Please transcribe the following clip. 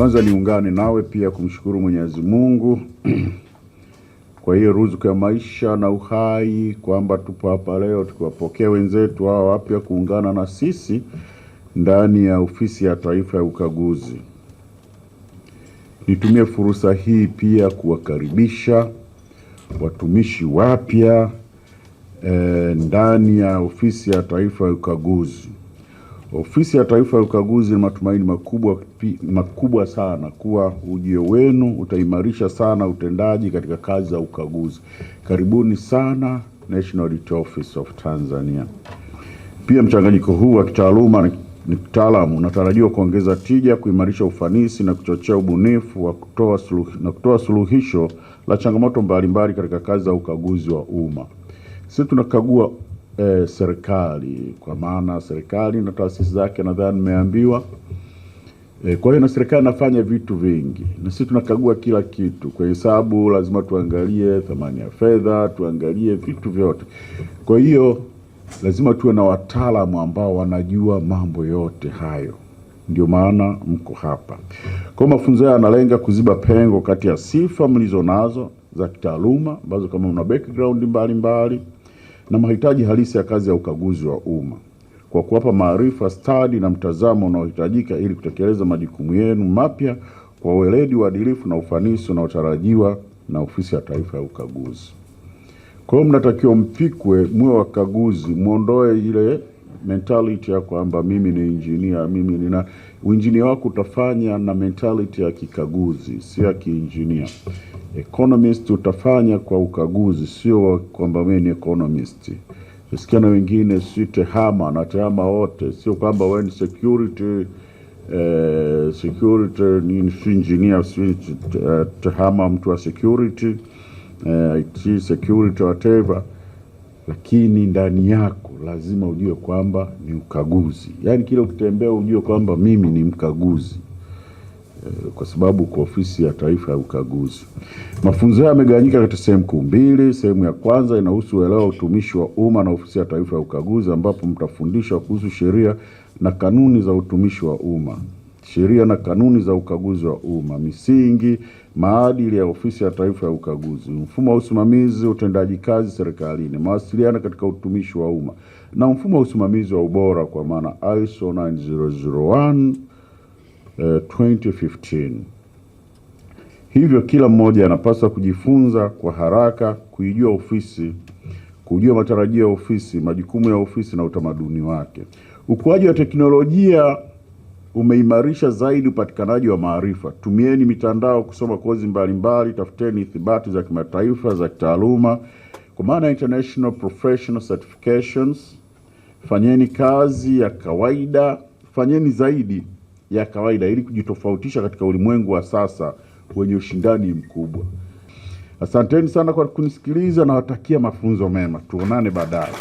Kwanza niungane nawe pia kumshukuru Mwenyezi Mungu kwa hiyo ruzuku ya maisha na uhai, kwamba tupo hapa leo tukiwapokea wenzetu hao wapya kuungana na sisi ndani ya Ofisi ya Taifa ya Ukaguzi. Nitumie fursa hii pia kuwakaribisha watumishi wapya ndani ya Ofisi ya Taifa ya Ukaguzi. Ofisi ya Taifa ya Ukaguzi ni matumaini makubwa sana kuwa ujio wenu utaimarisha sana utendaji katika kazi za ukaguzi. Karibuni sana National Audit Office of Tanzania. Pia mchanganyiko huu wa kitaaluma ni kitaalamu unatarajiwa kuongeza tija, kuimarisha ufanisi na kuchochea ubunifu wa kutoa suluhisho la changamoto mbalimbali katika kazi za ukaguzi wa umma. Sisi tunakagua serikali, kwa maana serikali na taasisi zake nadhani nimeambiwa. Kwa hiyo na serikali inafanya vitu vingi, na sisi tunakagua kila kitu. Kwa hesabu lazima tuangalie thamani ya fedha, tuangalie vitu vyote. Kwa hiyo lazima tuwe na wataalamu ambao wanajua mambo yote hayo. Ndio maana mko hapa. Kwa mafunzo haya yanalenga kuziba pengo kati ya sifa mlizonazo za kitaaluma ambazo kama una background mbalimbali na mahitaji halisi ya kazi ya ukaguzi wa umma, kwa kuwapa maarifa, stadi na mtazamo unaohitajika ili kutekeleza majukumu yenu mapya kwa weledi, uadilifu na ufanisi unaotarajiwa na Ofisi ya Taifa ya Ukaguzi. Kwa hiyo mnatakiwa mpikwe, muwe wakaguzi, muondoe ile mentality ya kwamba mimi ni engineer, mimi nina uinjinia wako utafanya na mentality ya kikaguzi, sio ya kiengineer. Economist utafanya kwa ukaguzi, sio kwamba mimi ni economist. Nasikia na wengine si tehama na tehama wote, sio kwamba wewe ni security ni engineer, si tehama mtu wa security, IT security whatever, lakini ndani yako lazima ujue kwamba ni ukaguzi. Yaani kile ukitembea ujue kwamba mimi ni mkaguzi. Kwa sababu kwa Ofisi ya Taifa ya Ukaguzi. Mafunzo haya yamegawanyika katika sehemu kuu mbili. Sehemu ya kwanza inahusu uelewa utumishi wa umma na Ofisi ya Taifa ya Ukaguzi, ambapo mtafundishwa kuhusu sheria na kanuni za utumishi wa umma, sheria na kanuni za ukaguzi wa umma, misingi, maadili ya Ofisi ya Taifa ya Ukaguzi, mfumo wa usimamizi utendaji kazi serikalini, mawasiliano katika utumishi wa umma na mfumo wa usimamizi wa ubora kwa maana ISO 9001 2015. Hivyo kila mmoja anapaswa kujifunza kwa haraka, kuijua ofisi, kujua matarajio ya ofisi, majukumu ya ofisi na utamaduni wake. Ukuaji wa teknolojia umeimarisha zaidi upatikanaji wa maarifa. Tumieni mitandao kusoma kozi mbalimbali, tafuteni ithibati za kimataifa za kitaaluma kwa maana international professional certifications. Fanyeni kazi ya kawaida, fanyeni zaidi ya kawaida ili kujitofautisha katika ulimwengu wa sasa wenye ushindani mkubwa. Asanteni sana kwa kunisikiliza na watakia mafunzo mema. Tuonane baadaye.